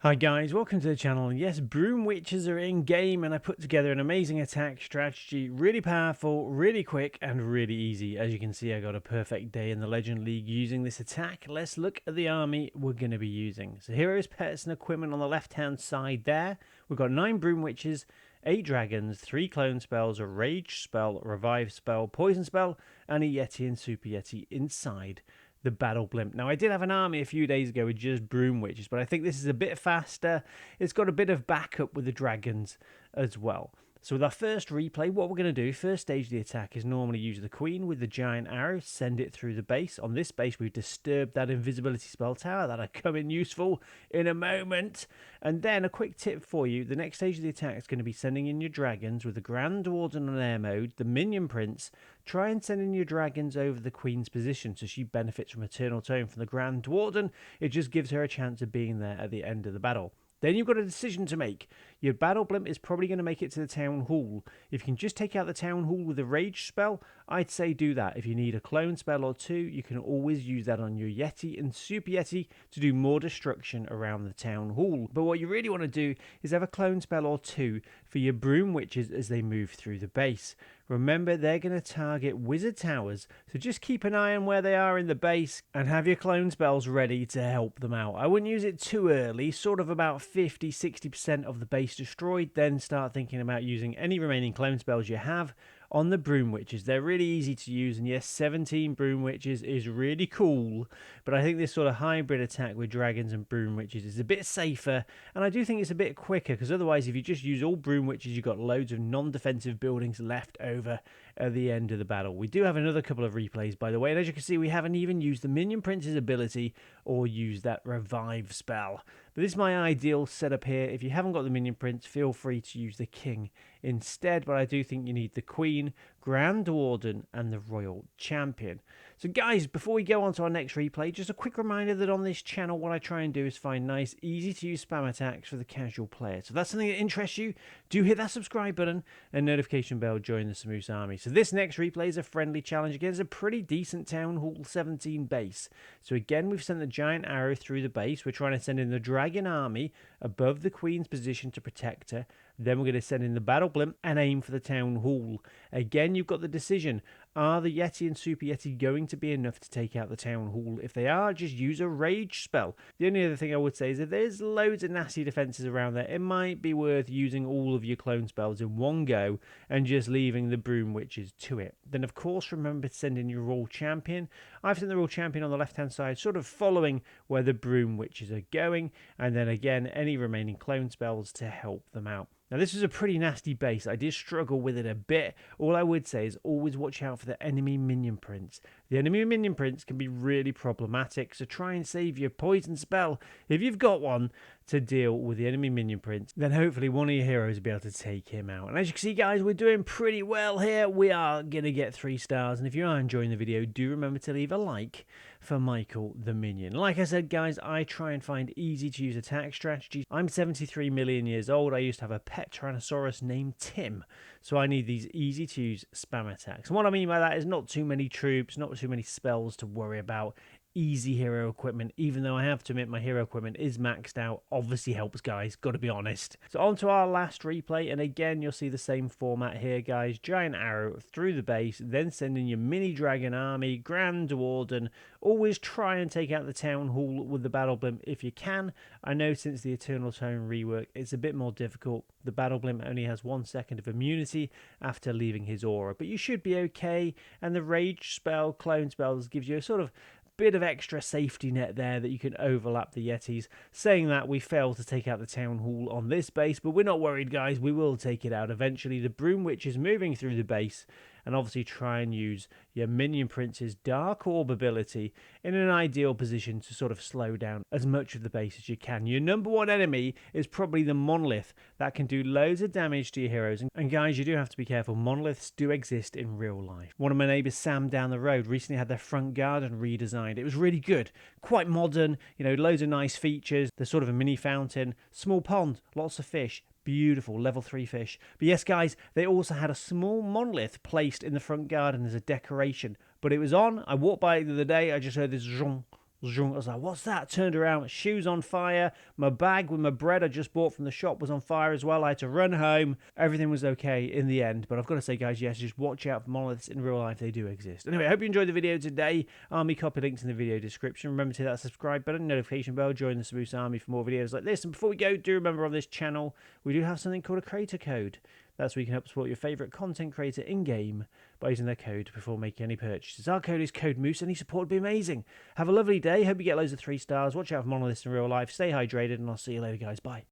Hi guys, welcome to the channel. Yes, Broom Witches are in game and I put together an amazing attack strategy. Really powerful, really quick and really easy. As you can see, I got a perfect day in the Legend League using this attack. Let's look at the army we're going to be using. So heroes, pets and equipment on the left hand side there. We've got 9 Broom Witches, 8 dragons, 3 clone spells, a rage spell, a revive spell, poison spell and a Yeti and Super Yeti inside the battle blimp. Now, I did have an army a few days ago with just Broom Witches, but I think this is a bit faster. It's got a bit of backup with the dragons as well. So with our first replay, what we're going to do, first stage of the attack is normally use the queen with the giant arrow, send it through the base. On this base, we've disturbed that invisibility spell tower. That'll come in useful in a moment. And then a quick tip for you, the next stage of the attack is going to be sending in your dragons with the Grand Warden on air mode, the Minion Prince. Try and send in your dragons over the queen's position so she benefits from Eternal Tone from the Grand Warden. It just gives her a chance of being there at the end of the battle. Then you've got a decision to make. Your battle blimp is probably going to make it to the town hall. If you can just take out the town hall with a rage spell, I'd say do that. If you need a clone spell or two, you can always use that on your Yeti and Super Yeti to do more destruction around the town hall. But what you really want to do is have a clone spell or two for your Broom Witches as they move through the base. Remember, they're going to target wizard towers, so just keep an eye on where they are in the base and have your clone spells ready to help them out. I wouldn't use it too early, sort of about 50-60% of the base destroyed, then start thinking about using any remaining clone spells you have on the Broom Witches. They're really easy to use, and yes, 17 Broom Witches is really cool, but I think this sort of hybrid attack with dragons and Broom Witches is a bit safer, and I do think it's a bit quicker, because otherwise if you just use all Broom Witches, you've got loads of non-defensive buildings left over at the end of the battle. We do have another couple of replays, by the way, and as you can see, we haven't even used the Minion Prince's ability or used that revive spell. But this is my ideal setup here. If you haven't got the Minion Prince, feel free to use the King instead, but I do think you need the Queen, Grand Warden and the Royal Champion. So guys, before we go on to our next replay, just a quick reminder that on this channel what I try and do is find nice, easy to use spam attacks for the casual player. So if that's something that interests you, do hit that subscribe button and notification bell, join the Samoose army. So this next replay is a friendly challenge against a pretty decent Town Hall 17 base. So again, we've sent the giant arrow through the base. We're trying to send in the dragon army above the queen's position to protect her. Then we're going to send in the battle blimp and aim for the town hall. Again, you've got the decision. Are the Yeti and Super Yeti going to be enough to take out the town hall? If they are, just use a rage spell. The only other thing I would say is that there's loads of nasty defenses around there. It might be worth using all of your clone spells in one go and just leaving the Broom Witches to it. Then, of course, remember to send in your Royal Champion. I've sent the Royal Champion on the left-hand side, sort of following where the Broom Witches are going. And then, again, any remaining clone spells to help them out. Now, this is a pretty nasty base. I did struggle with it a bit. All I would say is always watch out for the enemy Minion Prince. The enemy Minion Prince can be really problematic, so try and save your poison spell, if you've got one, to deal with the enemy Minion Prince. Then hopefully one of your heroes will be able to take him out. And as you can see, guys, we're doing pretty well here. We are going to get 3 stars. And if you are enjoying the video, do remember to leave a like for Michael the Minion. Like I said, guys, I try and find easy to use attack strategies. I'm 73 million years old. I used to have a pet Tyrannosaurus named Tim. So I need these easy to use spam attacks. And what I mean by that is not too many troops, not too many spells to worry about. Easy hero equipment, even though I have to admit my hero equipment is maxed out. Obviously helps, guys, gotta be honest. So on to our last replay, and again you'll see the same format here, guys. Giant arrow through the base, then send in your mini dragon army, Grand Warden. Always try and take out the town hall with the battle blimp if you can. I know since the Eternal Tone rework it's a bit more difficult. The battle blimp only has 1 second of immunity after leaving his aura, but you should be okay. And the rage spell, clone spells, gives you a sort of bit of extra safety net there that you can overlap the Yetis. Saying that, we failed to take out the town hall on this base, but we're not worried, guys. We will take it out eventually. The Broom Witch is moving through the base, and obviously try and use your Minion Prince's Dark Orb ability in an ideal position to sort of slow down as much of the base as you can. Your number 1 enemy is probably the Monolith. That can do loads of damage to your heroes. And guys, you do have to be careful. Monoliths do exist in real life. One of my neighbours, Sam, down the road, recently had their front garden redesigned. It was really good. Quite modern, you know, loads of nice features. There's sort of a mini fountain, small pond, lots of fish. Beautiful, level 3 fish. But yes, guys, they also had a small monolith placed in the front garden as a decoration. But it was on. I walked by it the other day. I just heard this zhong, I was like, what's that? Turned around, shoes on fire. My bag with my bread I just bought from the shop was on fire as well. I had to run home. Everything was okay in the end. But I've got to say, guys, yes, just watch out for monoliths in real life. They do exist. Anyway, I hope you enjoyed the video today. Army copy links in the video description. Remember to hit that subscribe button, notification bell, join the Saboose Army for more videos like this. And before we go, do remember on this channel, we do have something called a creator code. That's where you can help support your favourite content creator in-game by using their code before making any purchases. Our code is Code Moose. Any support would be amazing. Have a lovely day. Hope you get loads of 3 stars. Watch out for monoliths in real life. Stay hydrated, and I'll see you later, guys. Bye.